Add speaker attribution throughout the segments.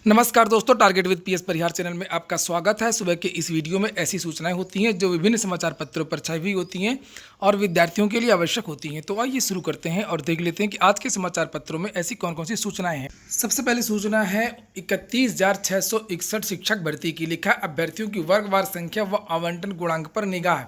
Speaker 1: नमस्कार दोस्तों, target with PS Parihar channel में आपका स्वागत है। सुबह के इस वीडियो में ऐसी सूचनाएं होती हैं जो विभिन्न समाचार पत्रों पर छाई हुई होती हैं और विद्यार्थियों के लिए आवश्यक होती हैं। तो आइए शुरू करते हैं और देख लेते हैं कि आज के समाचार पत्रों में ऐसी कौन कौन सी सूचनाएं हैं। सबसे पहली सूचना है 31,661 शिक्षक भर्ती की। लिखा अभ्यर्थियों की वर्गवार संख्या व आवंटन गुणांक पर निगाह।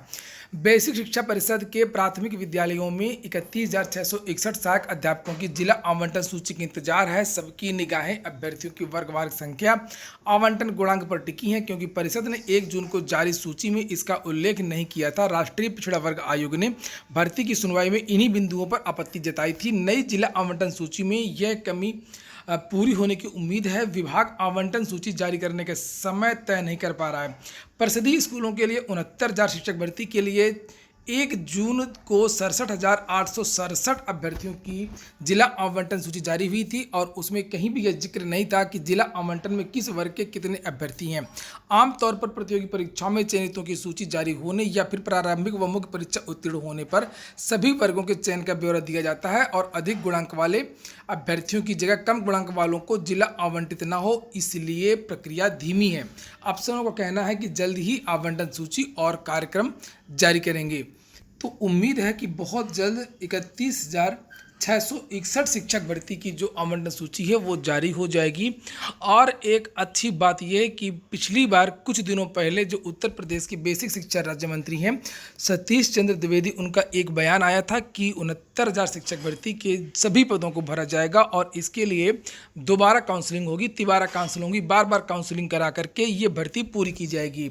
Speaker 1: बेसिक शिक्षा परिषद के प्राथमिक विद्यालयों में 31,661 सहायक अध्यापकों की जिला आवंटन सूची का इंतजार है। सबकी निगाहें अभ्यर्थियों की वर्गवार संख्या आवंटन गुणांक पर टिकी हैं, क्योंकि परिषद ने 1 जून को जारी सूची में इसका उल्लेख नहीं किया था। राष्ट्रीय पिछड़ा वर्ग आयोग ने भर्ती की सुनवाई में इन्हीं बिंदुओं पर आपत्ति जताई थी। नई जिला आवंटन सूची में यह कमी पूरी होने की उम्मीद है। विभाग आवंटन सूची जारी करने के समय तय नहीं कर पा रहा है। परिषदीय स्कूलों के लिए 69,000 शिक्षक भर्ती के लिए 1 जून को 67,867 अभ्यर्थियों की जिला आवंटन सूची जारी हुई थी और उसमें कहीं भी यह जिक्र नहीं था कि जिला आवंटन में किस वर्ग के कितने अभ्यर्थी हैं। आमतौर पर प्रतियोगी परीक्षाओं में चयनितों की सूची जारी होने या फिर प्रारंभिक व मुख्य परीक्षा उत्तीर्ण होने पर सभी वर्गों के चयन का ब्यौरा दिया जाता है और अधिक गुणांक वाले अभ्यर्थियों की जगह कम गुणांक वालों को जिला आवंटित न हो, इसलिए प्रक्रिया धीमी है। अफसरों का कहना है कि जल्द ही आवंटन सूची और कार्यक्रम जारी करेंगे। तो उम्मीद है कि बहुत जल्द 31,661 शिक्षक भर्ती की जो आवंटन सूची है वो जारी हो जाएगी। और एक अच्छी बात यह है कि पिछली बार कुछ दिनों पहले जो उत्तर प्रदेश के बेसिक शिक्षा राज्य मंत्री हैं सतीश चंद्र द्विवेदी, उनका एक बयान आया था कि 69,000 शिक्षक भर्ती के सभी पदों को भरा जाएगा और इसके लिए दोबारा काउंसलिंग होगी, तिबारा काउंसलिंग होगी, बार बार काउंसलिंग करा करके ये भर्ती पूरी की जाएगी।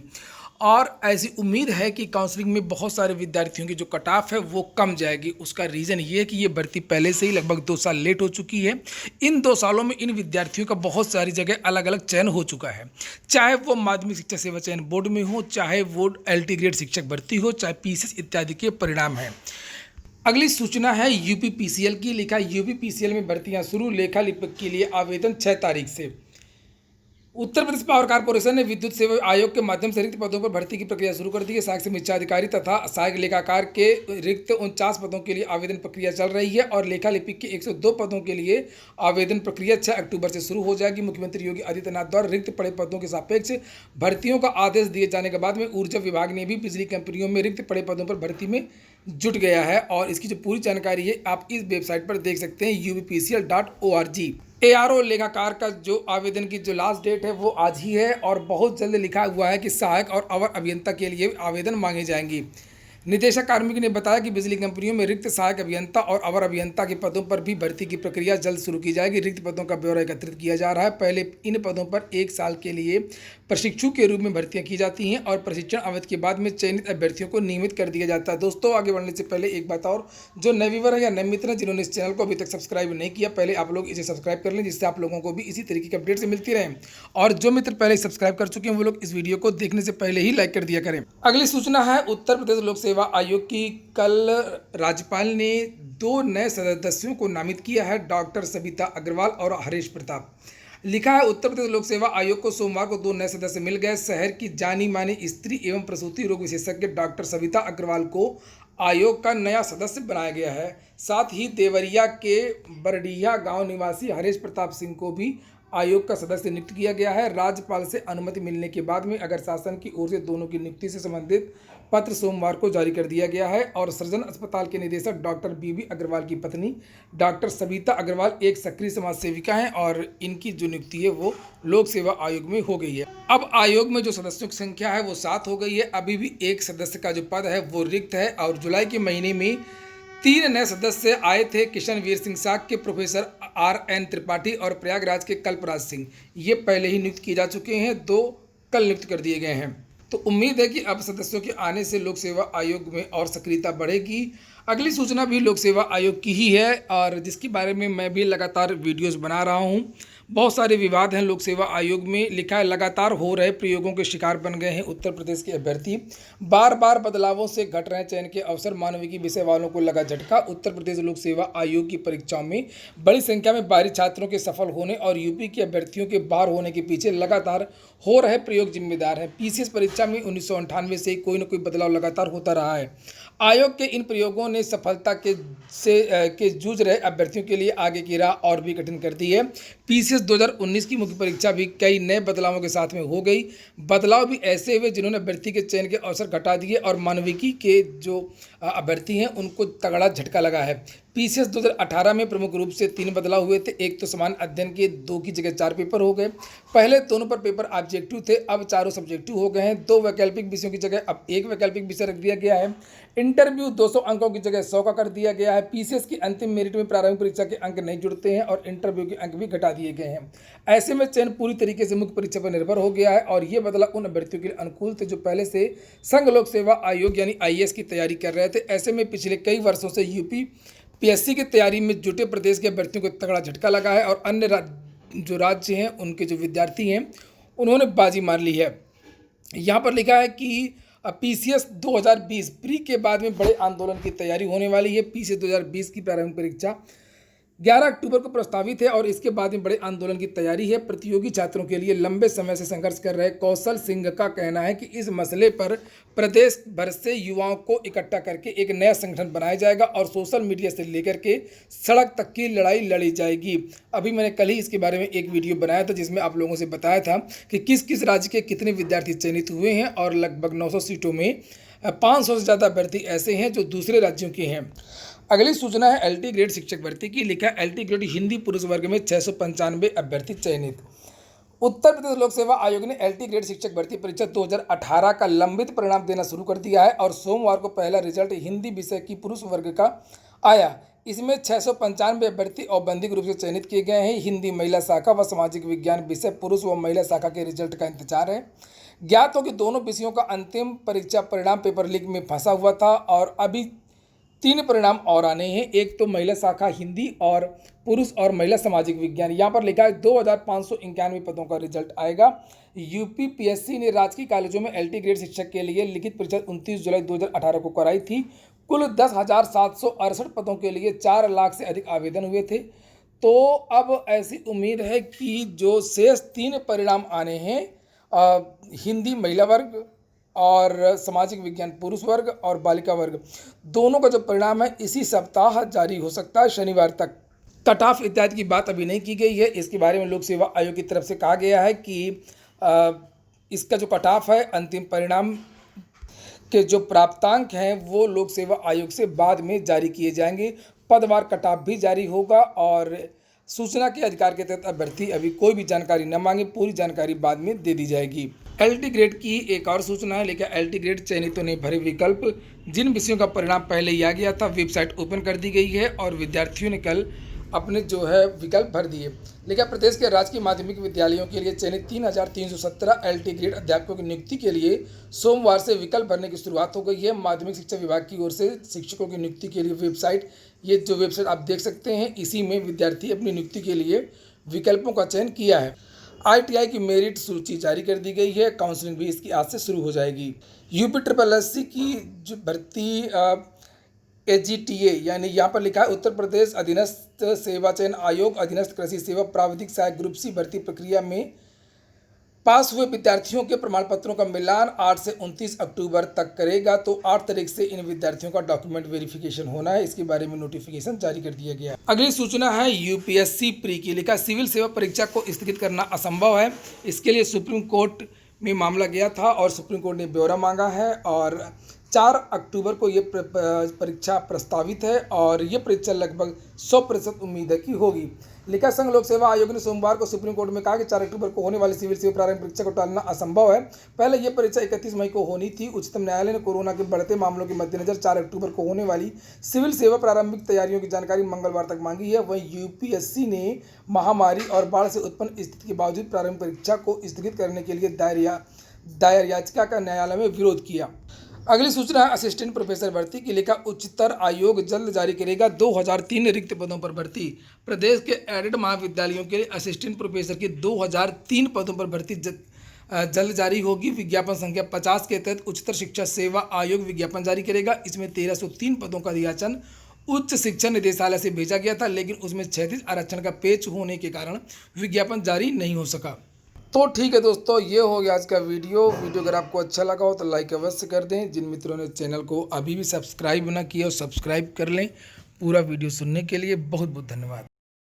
Speaker 1: और ऐसी उम्मीद है कि काउंसलिंग में बहुत सारे विद्यार्थियों की जो कट ऑफ है वो कम जाएगी। उसका रीज़न ये है कि ये भर्ती पहले से ही लगभग 2 साल लेट हो चुकी है। इन 2 सालों में इन विद्यार्थियों का बहुत सारी जगह अलग अलग चयन हो चुका है, चाहे वो माध्यमिक शिक्षा सेवा चयन बोर्ड में हो, चाहे वो LT ग्रेड शिक्षक भर्ती हो, चाहे PCS इत्यादि के परिणाम हैं। अगली सूचना है UPPCL की। लिखा UPPCL में भर्तियाँ शुरू। लेखा लिपिक के लिए आवेदन 6 तारीख से। उत्तर प्रदेश पावर कारपोरेशन ने विद्युत सेवा आयोग के माध्यम से रिक्त पदों पर भर्ती की प्रक्रिया शुरू कर दी है। सहायक समीक्षा अधिकारी तथा सहायक लेखाकार के रिक्त 49 पदों के लिए आवेदन प्रक्रिया चल रही है और लेखा लिपिक के 102 पदों के लिए आवेदन प्रक्रिया 6 अक्टूबर से शुरू हो जाएगी। मुख्यमंत्री योगी आदित्यनाथ द्वारा रिक्त पड़े पदों के सापेक्ष भर्तियों का आदेश दिए जाने के बाद में ऊर्जा विभाग ने भी बिजली कंपनियों में रिक्त पड़े पदों पर भर्ती में जुट गया है और इसकी जो पूरी जानकारी है आप इस वेबसाइट पर देख सकते हैं uppcl.org। ARO लेखाकार का जो आवेदन की जो लास्ट डेट है वो आज ही है और बहुत जल्द लिखा हुआ है कि सहायक और अवर अभियंता के लिए आवेदन मांगे जाएंगे। निदेशक कार्मिक ने बताया कि बिजली कंपनियों में रिक्त सहायक अभियंता और अवर अभियंता के पदों पर भी भर्ती की प्रक्रिया जल्द शुरू की जाएगी। रिक्त पदों का ब्यौरा एकत्रित किया जा रहा है। पहले इन पदों पर 1 साल के लिए प्रशिक्षु के रूप में भर्तियां की जाती हैं और प्रशिक्षण अवधि के बाद में चयनित अभ्यर्थियों को नियमित कर दिया जाता है। दोस्तों, आगे बढ़ने से पहले एक बात और, जो नए व्यूअर है या नए मित्र हैं जिन्होंने इस चैनल को अभी तक सब्सक्राइब नहीं किया, पहले आप लोग इसे सब्सक्राइब कर लें, जिससे आप लोगों को भी इसी तरीके की अपडेट्स मिलती रहें। और जो मित्र पहले सब्सक्राइब कर चुके हैं वो लोग इस वीडियो को देखने से पहले ही लाइक कर दिया करें। अगली सूचना है उत्तर प्रदेश लोक सेवा आयोग की। कल राज्यपाल ने 2 नए सदस्यों को नामित किया है, डॉक्टर सविता अग्रवाल और हरीश प्रताप। लिखा है उत्तर प्रदेश लोक सेवा आयोग को सोमवार को 2 नए सदस्य मिल गए। शहर की जानी मानी स्त्री एवं प्रसूति रोग विशेषज्ञ डॉक्टर सविता अग्रवाल को आयोग का नया सदस्य बनाया गया है। साथ ही देवरिया के बरडीहा गांव निवासी हरीश प्रताप सिंह को भी आयोग का सदस्य नियुक्त किया गया है। राज्यपाल से अनुमति मिलने के बाद में अगर शासन की ओर से दोनों की नियुक्ति से संबंधित पत्र सोमवार को जारी कर दिया गया है। और सृजन अस्पताल के निदेशक डॉक्टर BB अग्रवाल की पत्नी डॉक्टर सविता अग्रवाल एक सक्रिय समाज सेविका हैं और इनकी जो नियुक्ति है वो लोक सेवा आयोग में हो गई है। अब आयोग में जो सदस्यों की संख्या है वो 7 हो गई है। अभी भी एक सदस्य का जो पद है वो रिक्त है और जुलाई के महीने में 3 नए सदस्य आए थे। किशन वीर सिंह साग के प्रोफेसर RN त्रिपाठी और प्रयागराज के कल्पराज सिंह, ये पहले ही नियुक्त किए जा चुके हैं। 2 कल नियुक्त कर दिए गए हैं। तो उम्मीद है कि अब सदस्यों के आने से लोक सेवा आयोग में और सक्रियता बढ़ेगी। अगली सूचना भी लोक सेवा आयोग की ही है और जिसके बारे में मैं भी लगातार वीडियोस बना रहा हूं। बहुत सारे विवाद हैं लोक सेवा आयोग में। लिखा है लगातार हो रहे प्रयोगों के शिकार बन गए हैं उत्तर प्रदेश के अभ्यर्थी। बार बार बदलावों से घट रहे चयन के अवसर। मानविकी विषय वालों को लगा झटका। उत्तर प्रदेश लोक सेवा आयोग की परीक्षाओं में बड़ी संख्या में बाहरी छात्रों के सफल होने और यूपी के अभ्यर्थियों के बाहर होने के पीछे लगातार हो रहे प्रयोग जिम्मेदार हैं। PCS परीक्षा में 1998 से कोई न कोई बदलाव लगातार होता रहा है। आयोग के इन प्रयोगों ने सफलता के जूझ रहे अभ्यर्थियों के लिए आगे की राह और भी कठिन कर दी है। पीसीएस 2019 की मुख्य परीक्षा भी कई नए बदलावों के साथ में हो गई। बदलाव भी ऐसे हुए जिन्होंने अभ्यर्थी के चयन के अवसर घटा दिए और मानविकी के जो अभ्यर्थी हैं उनको तगड़ा झटका लगा है। पीसीएस 2018 में प्रमुख रूप से 3 बदलाव हुए थे। एक तो समान अध्ययन के 2 की जगह 4 पेपर हो गए। पहले दोनों पर पेपर ऑब्जेक्टिव थे, अब चारों सब्जेक्टिव हो गए हैं। 2 वैकल्पिक विषयों की जगह अब 1 वैकल्पिक विषय रख दिया गया है। इंटरव्यू 200 अंकों की जगह 100 का कर दिया गया है। पीसीएस की अंतिम मेरिट में प्रारंभिक परीक्षा के अंक नहीं जुड़ते हैं और इंटरव्यू के अंक भी घटा दिए गए हैं। ऐसे में चयन पूरी तरीके से मुख्य परीक्षा पर निर्भर हो गया है और ये बदलाव उन अभ्यर्थियों के लिए अनुकूल थे जो पहले से संघ लोक सेवा आयोग यानी आईएएस की तैयारी कर रहे थे। ऐसे में पिछले कई वर्षों से यूपीपीएससी की तैयारी में जुटे प्रदेश के अभ्यर्थियों को तगड़ा झटका लगा है और अन्य जो राज्य हैं उनके जो विद्यार्थी हैं उन्होंने बाजी मार ली है। यहाँ पर लिखा है कि पीसीएस 2020 प्री के बाद में बड़े आंदोलन की तैयारी होने वाली है। पीसीएस 2020 की प्रारंभिक परीक्षा 11 अक्टूबर को प्रस्तावित है और इसके बाद में बड़े आंदोलन की तैयारी है। प्रतियोगी छात्रों के लिए लंबे समय से संघर्ष कर रहे कौशल सिंह का कहना है कि इस मसले पर प्रदेश भर से युवाओं को इकट्ठा करके एक नया संगठन बनाया जाएगा और सोशल मीडिया से लेकर के सड़क तक की लड़ाई लड़ी जाएगी। अभी मैंने कल ही इसके बारे में एक वीडियो बनाया था जिसमें आप लोगों से बताया था कि किस किस राज्य के कितने विद्यार्थी चयनित हुए हैं और लगभग 900 सीटों में 500 से ज़्यादा अभ्यर्थी ऐसे हैं जो दूसरे राज्यों के हैं। अगली सूचना है एलटी ग्रेड शिक्षक भर्ती की। लिखा है एलटी ग्रेड हिंदी पुरुष वर्ग में 695 अभ्यर्थी चयनित। उत्तर प्रदेश लोक सेवा आयोग ने एलटी ग्रेड शिक्षक भर्ती परीक्षा 2018 का लंबित परिणाम देना शुरू कर दिया है और सोमवार को पहला रिजल्ट हिंदी विषय की पुरुष वर्ग का आया। इसमें 695 अभ्यर्थी औपबंधिक रूप से चयनित किए गए हैं। हिंदी महिला शाखा व सामाजिक विज्ञान विषय पुरुष व महिला शाखा के रिजल्ट का इंतजार है। ज्ञात हो कि दोनों विषयों का अंतिम परीक्षा परिणाम पेपर लीक में फंसा हुआ था और अभी 3 परिणाम और आने हैं। एक तो महिला शाखा हिंदी और पुरुष और महिला सामाजिक विज्ञान। यहाँ पर लिखा है 2591 पदों का रिजल्ट आएगा। यूपीपीएससी ने राजकीय कॉलेजों में एलटी ग्रेड शिक्षक के लिए लिखित परीक्षा 29 जुलाई 2018 को कराई थी। कुल 10,768 पदों के लिए 4 लाख से अधिक आवेदन हुए थे। तो अब ऐसी उम्मीद है कि जो शेष 3 परिणाम आने हैं हिंदी महिला वर्ग और सामाजिक विज्ञान पुरुष वर्ग और बालिका वर्ग, दोनों का जो परिणाम है इसी सप्ताह जारी हो सकता है शनिवार तक। कट ऑफ इत्यादि की बात अभी नहीं की गई है। इसके बारे में लोक सेवा आयोग की तरफ से कहा गया है कि इसका जो कट ऑफ है अंतिम परिणाम के जो प्राप्तांक हैं वो लोक सेवा आयोग से बाद में जारी किए जाएंगे। पदवार कट ऑफ भी जारी होगा और सूचना के अधिकार के तहत अभ्यर्थी अभी कोई भी जानकारी न मांगे, पूरी जानकारी बाद में दे दी जाएगी। एलटी ग्रेड की एक और सूचना है। लेकिन एलटी ग्रेड चयनितों ने भरे विकल्प, जिन विषयों का परिणाम पहले ही आ गया था वेबसाइट ओपन कर दी गई है और विद्यार्थियों ने कल अपने जो है विकल्प भर दिए। लेकिन प्रदेश के राजकीय माध्यमिक विद्यालयों के लिए चयनित 3,317 एलटी ग्रेड अध्यापकों की नियुक्ति के लिए सोमवार से विकल्प भरने की शुरुआत हो गई है। माध्यमिक शिक्षा विभाग की ओर से शिक्षकों की नियुक्ति के लिए वेबसाइट, ये जो वेबसाइट आप देख सकते हैं, इसी में विद्यार्थी अपनी नियुक्ति के लिए विकल्पों का चयन किया है। आईटीआई की मेरिट सूची जारी कर दी गई है। काउंसलिंग भी इसकी आज से शुरू हो जाएगी। यूपीएससी की जो भर्ती एजीटीए यानी यहाँ पर लिखा है उत्तर प्रदेश अधीनस्थ सेवा चयन आयोग अधीनस्थ कृषि सेवा प्राविधिक सहायक ग्रुप सी भर्ती प्रक्रिया में पास हुए विद्यार्थियों के प्रमाण पत्रों का मिलान 8 से 29 अक्टूबर तक करेगा। तो 8 तारीख से इन विद्यार्थियों का डॉक्यूमेंट वेरिफिकेशन होना है। इसके बारे में नोटिफिकेशन जारी कर दिया गया है। अगली सूचना है यूपीएससी प्री की। लिखा सिविल सेवा परीक्षा को स्थगित करना असंभव है। इसके लिए सुप्रीम कोर्ट में मामला गया था और सुप्रीम कोर्ट ने ब्यौरा मांगा है और 4 अक्टूबर को ये परीक्षा प्रस्तावित है और ये परीक्षा लगभग 100% उम्मीद है कि होगी। लिखा संघ लोक सेवा आयोग ने सोमवार को सुप्रीम कोर्ट में कहा कि 4 अक्टूबर को होने वाली सिविल सेवा प्रारंभिक परीक्षा को टालना असंभव है। पहले ये परीक्षा 31 मई को होनी थी। उच्चतम न्यायालय ने कोरोना के बढ़ते मामलों के मद्देनजर 4 अक्टूबर को होने वाली सिविल सेवा प्रारंभिक तैयारियों की जानकारी मंगलवार तक मांगी है। वहीं यूपीएससी ने महामारी और बाढ़ से उत्पन्न स्थिति के बावजूद प्रारंभिक परीक्षा को स्थगित करने के लिए दायर याचिका का न्यायालय में विरोध किया। अगली सूचना है असिस्टेंट प्रोफेसर भर्ती की। लिखा उच्चतर आयोग जल्द जारी करेगा 2003 रिक्त पदों पर भर्ती। प्रदेश के एडेड महाविद्यालयों के लिए असिस्टेंट प्रोफेसर की 2003 पदों पर भर्ती जल्द जारी होगी। विज्ञापन संख्या 50 के तहत उच्चतर शिक्षा सेवा आयोग विज्ञापन जारी करेगा। इसमें 1303 पदों का याचन उच्च शिक्षा निदेशालय से भेजा गया था, लेकिन उसमें 36 आरक्षण का पेच होने के कारण विज्ञापन जारी नहीं हो सका। तो ठीक है दोस्तों, ये हो गया आज का वीडियो। अगर आपको अच्छा लगा हो तो लाइक अवश्य कर दें। जिन मित्रों ने चैनल को अभी भी सब्सक्राइब ना किया हो, सब्सक्राइब कर लें। पूरा वीडियो सुनने के लिए बहुत बहुत धन्यवाद।